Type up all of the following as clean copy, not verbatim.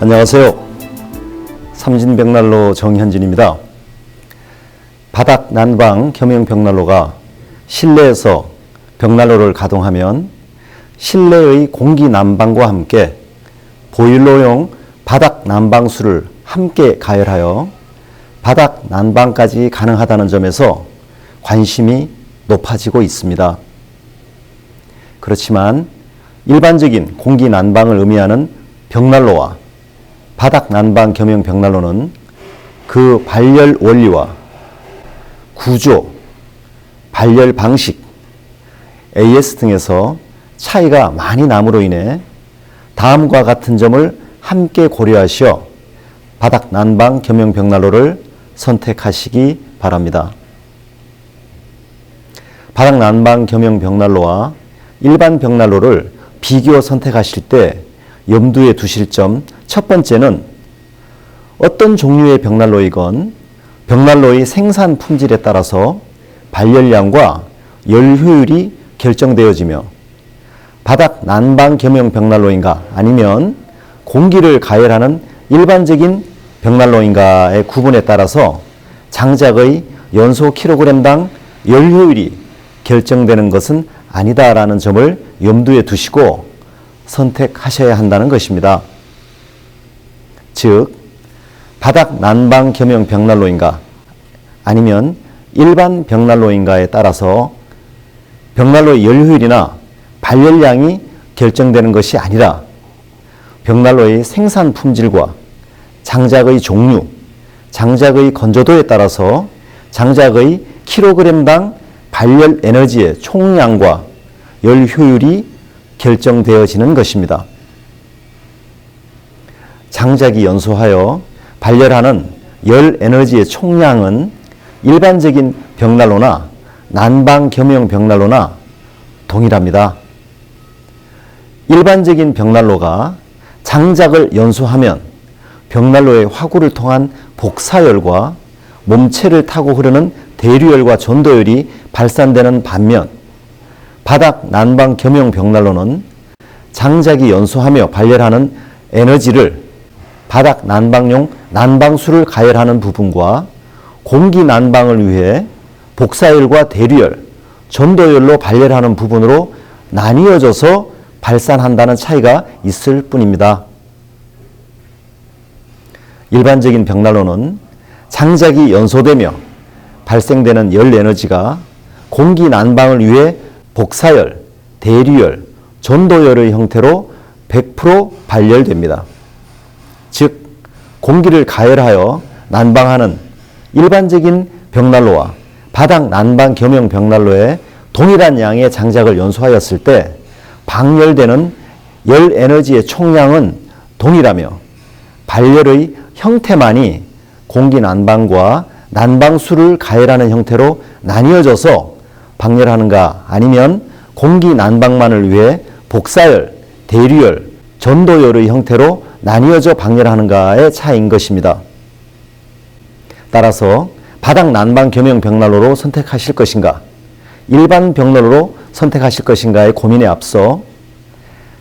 안녕하세요. 삼진벽난로 정현진입니다. 바닥 난방 겸용 벽난로가 실내에서 벽난로를 가동하면 실내의 공기 난방과 함께 보일러용 바닥 난방수를 함께 가열하여 바닥 난방까지 가능하다는 점에서 관심이 높아지고 있습니다. 그렇지만 일반적인 공기 난방을 의미하는 벽난로와 바닥 난방 겸용 벽난로는 그 발열 원리와 구조, 발열 방식, AS 등에서 차이가 많이 남으로 인해 다음과 같은 점을 함께 고려하시어 바닥 난방 겸용 벽난로를 선택하시기 바랍니다. 바닥 난방 겸용 벽난로와 일반 벽난로를 비교 선택하실 때 염두에 두실 점 첫 번째는 어떤 종류의 벽난로이건 벽난로의 생산 품질에 따라서 발열량과 열 효율이 결정되어지며 바닥 난방 겸용 벽난로인가 아니면 공기를 가열하는 일반적인 벽난로인가의 구분에 따라서 장작의 연소 킬로그램당 열 효율이 결정되는 것은 아니다라는 점을 염두에 두시고 선택하셔야 한다는 것입니다. 즉, 바닥 난방 겸용 벽난로인가 아니면 일반 벽난로인가에 따라서 벽난로의 열 효율이나 발열량이 결정되는 것이 아니라 벽난로의 생산 품질과 장작의 종류, 장작의 건조도에 따라서 장작의 킬로그램당 발열 에너지의 총량과 열 효율이 결정되어지는 것입니다. 장작이 연소하여 발열하는 열 에너지의 총량은 일반적인 벽난로나 난방 겸용 벽난로나 동일합니다. 일반적인 벽난로가 장작을 연소하면 벽난로의 화구를 통한 복사열과 몸체를 타고 흐르는 대류열과 전도열이 발산되는 반면 바닥 난방 겸용 벽난로는 장작이 연소하며 발열하는 에너지를 바닥 난방용 난방수를 가열하는 부분과 공기 난방을 위해 복사열과 대류열, 전도열로 발열하는 부분으로 나뉘어져서 발산한다는 차이가 있을 뿐입니다. 일반적인 벽난로는 장작이 연소되며 발생되는 열 에너지가 공기 난방을 위해 복사열, 대류열, 전도열의 형태로 100% 발열됩니다. 즉, 공기를 가열하여 난방하는 일반적인 벽난로와 바닥 난방 겸용 벽난로에 동일한 양의 장작을 연소하였을 때 방열되는 열 에너지의 총량은 동일하며 발열의 형태만이 공기 난방과 난방수를 가열하는 형태로 나뉘어져서 방열하는가 아니면 공기 난방만을 위해 복사열, 대류열, 전도열의 형태로 나뉘어져 방열하는가의 차이인 것입니다. 따라서 바닥 난방 겸용 벽난로로 선택하실 것인가, 일반 벽난로로 선택하실 것인가의 고민에 앞서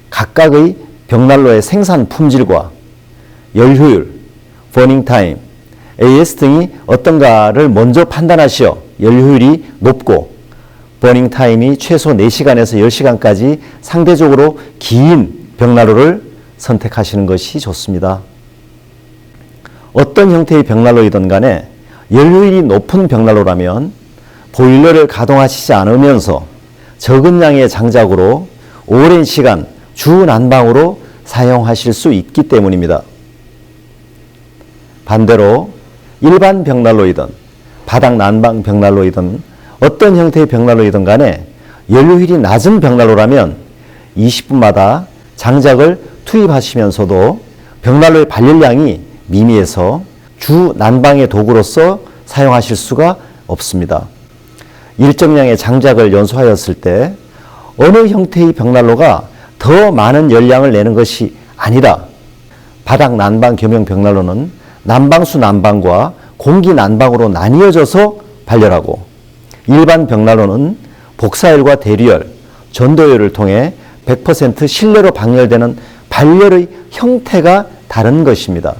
각각의 벽난로의 생산 품질과 열 효율, 버닝 타임, AS 등이 어떤가를 먼저 판단하시어 열 효율이 높고 버닝 타임이 최소 4시간에서 10시간까지 상대적으로 긴 벽난로를 선택하시는 것이 좋습니다. 어떤 형태의 벽난로이든 간에 열효율이 높은 벽난로라면 보일러를 가동하시지 않으면서 적은 양의 장작으로 오랜 시간 주 난방으로 사용하실 수 있기 때문입니다. 반대로 일반 벽난로이든 바닥 난방 벽난로이든 어떤 형태의 벽난로이든 간에 연료율이 낮은 벽난로라면 20분마다 장작을 투입하시면서도 벽난로의 발열량이 미미해서 주 난방의 도구로서 사용하실 수가 없습니다. 일정량의 장작을 연소하였을 때 어느 형태의 벽난로가 더 많은 열량을 내는 것이 아니라 바닥 난방 겸용 벽난로는 난방수 난방과 공기 난방으로 나뉘어져서 발열하고 일반 벽난로는 복사열과 대류열, 전도열을 통해 100% 실내로 방열되는 발열의 형태가 다른 것입니다.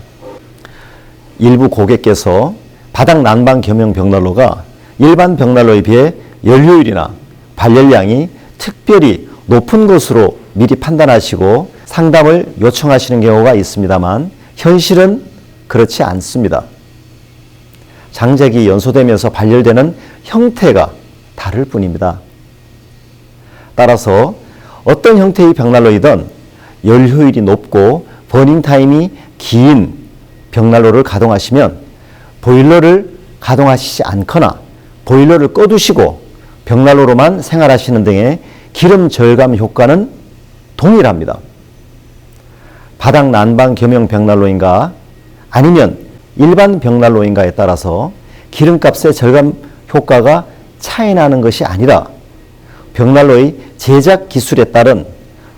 일부 고객께서 바닥 난방 겸용 벽난로가 일반 벽난로에 비해 연료율이나 발열량이 특별히 높은 것으로 미리 판단하시고 상담을 요청하시는 경우가 있습니다만 현실은 그렇지 않습니다. 장작이 연소되면서 발열되는 형태가 다를 뿐입니다. 따라서 어떤 형태의 벽난로이든 열효율이 높고 버닝타임이 긴 벽난로를 가동하시면 보일러를 가동하시지 않거나 보일러를 꺼두시고 벽난로로만 생활하시는 등의 기름 절감 효과는 동일합니다. 바닥 난방 겸용 벽난로인가 아니면 일반 벽난로인가에 따라서 기름값의 절감 효과가 차이나는 것이 아니라 벽난로의 제작 기술에 따른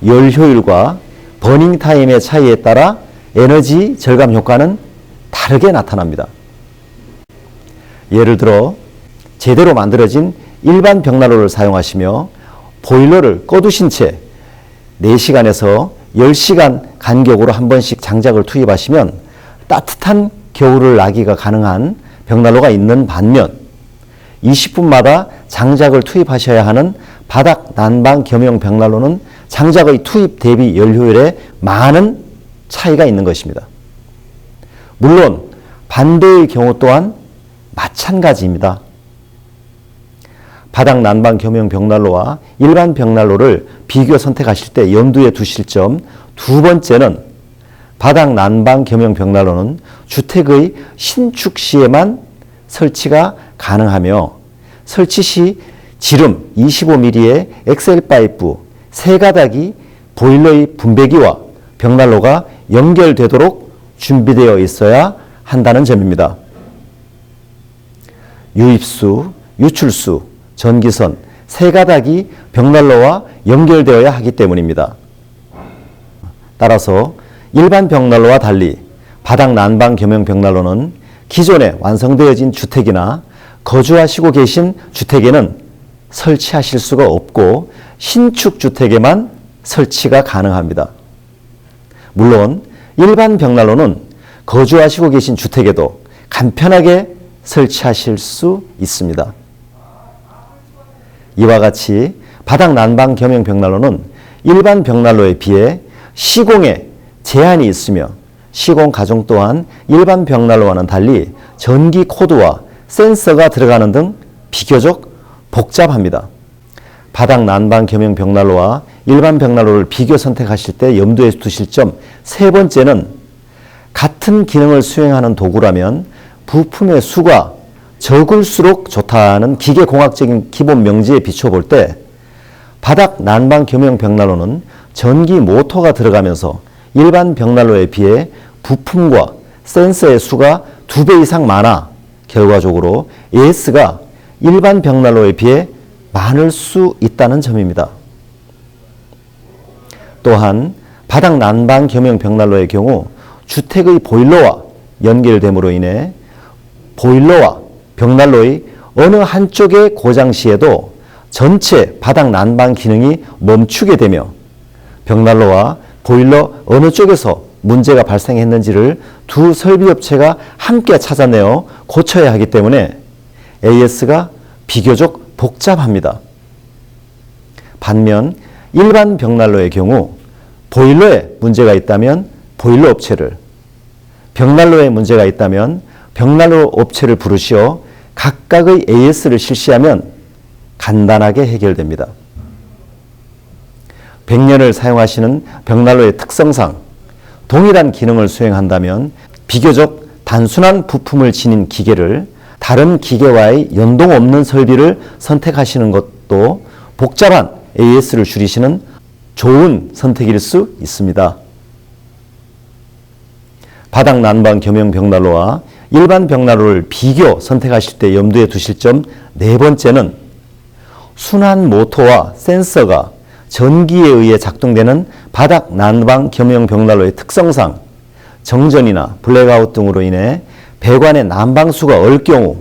열 효율과 버닝 타임의 차이에 따라 에너지 절감 효과는 다르게 나타납니다. 예를 들어 제대로 만들어진 일반 벽난로를 사용하시며 보일러를 꺼두신 채 4시간에서 10시간 간격으로 한 번씩 장작을 투입하시면 따뜻한 겨울을 나기가 가능한 벽난로가 있는 반면 20분마다 장작을 투입하셔야 하는 바닥 난방 겸용 벽난로는 장작의 투입 대비 열효율에 많은 차이가 있는 것입니다. 물론 반대의 경우 또한 마찬가지입니다. 바닥 난방 겸용 벽난로와 일반 벽난로를 비교 선택하실 때 염두에 두실 점 두 번째는 바닥 난방 겸용 벽난로는 주택의 신축 시에만 설치가 가능하며 설치 시 지름 25mm의 엑셀 파이프 3가닥이 보일러의 분배기와 벽난로가 연결되도록 준비되어 있어야 한다는 점입니다. 유입수, 유출수, 전기선 3가닥이 벽난로와 연결되어야 하기 때문입니다. 따라서 일반 벽난로와 달리 바닥 난방 겸용 벽난로는 기존에 완성되어진 주택이나 거주하시고 계신 주택에는 설치하실 수가 없고 신축 주택에만 설치가 가능합니다. 물론 일반 벽난로는 거주하시고 계신 주택에도 간편하게 설치하실 수 있습니다. 이와 같이 바닥 난방 겸용 벽난로는 일반 벽난로에 비해 시공에 제한이 있으며 시공 과정 또한 일반 벽난로와는 달리 전기 코드와 센서가 들어가는 등 비교적 복잡합니다. 바닥 난방 겸용 벽난로와 일반 벽난로를 비교 선택하실 때 염두에 두실 점 세 번째는 같은 기능을 수행하는 도구라면 부품의 수가 적을수록 좋다는 기계공학적인 기본 명제에 비춰볼 때 바닥 난방 겸용 벽난로는 전기 모터가 들어가면서 일반 벽난로에 비해 부품과 센서의 수가 2배 이상 많아 결과적으로 AS가 일반 벽난로에 비해 많을 수 있다는 점입니다. 또한 바닥 난방 겸용 벽난로의 경우 주택의 보일러와 연결됨으로 인해 보일러와 벽난로의 어느 한쪽의 고장 시에도 전체 바닥 난방 기능이 멈추게 되며 벽난로와 보일러 어느 쪽에서 문제가 발생했는지를 두 설비업체가 함께 찾아내어 고쳐야 하기 때문에 AS가 비교적 복잡합니다. 반면 일반 벽난로의 경우 보일러에 문제가 있다면 보일러 업체를, 벽난로에 문제가 있다면 벽난로 업체를 부르시어 각각의 AS를 실시하면 간단하게 해결됩니다. 100년을 사용하시는 벽난로의 특성상 동일한 기능을 수행한다면 비교적 단순한 부품을 지닌 기계를 다른 기계와의 연동 없는 설비를 선택하시는 것도 복잡한 AS를 줄이시는 좋은 선택일 수 있습니다. 바닥 난방 겸용 벽난로와 일반 벽난로를 비교 선택하실 때 염두에 두실 점 네 번째는 순환 모터와 센서가 전기에 의해 작동되는 바닥 난방 겸용 벽난로의 특성상 정전이나 블랙아웃 등으로 인해 배관의 난방수가 얼 경우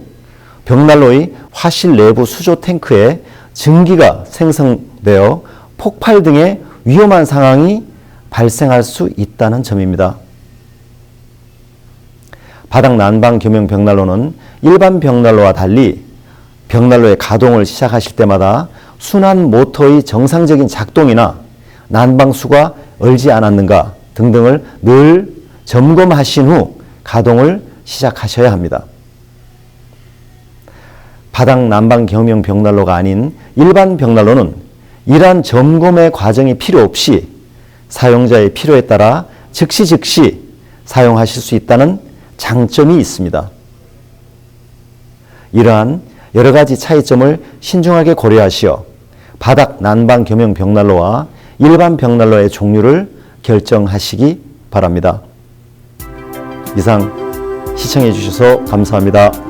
벽난로의 화실 내부 수조 탱크에 증기가 생성되어 폭발 등의 위험한 상황이 발생할 수 있다는 점입니다. 바닥 난방 겸용 벽난로는 일반 벽난로와 달리 벽난로의 가동을 시작하실 때마다 순환 모터의 정상적인 작동이나 난방수가 얼지 않았는가 등등을 늘 점검하신 후 가동을 시작하셔야 합니다. 바닥 난방 겸용 벽난로가 아닌 일반 벽난로는 이러한 점검의 과정이 필요 없이 사용자의 필요에 따라 즉시 사용하실 수 있다는 장점이 있습니다. 이러한 여러 가지 차이점을 신중하게 고려하시어 바닥 난방 겸용 벽난로와 일반 벽난로의 종류를 결정하시기 바랍니다. 이상 시청해 주셔서 감사합니다.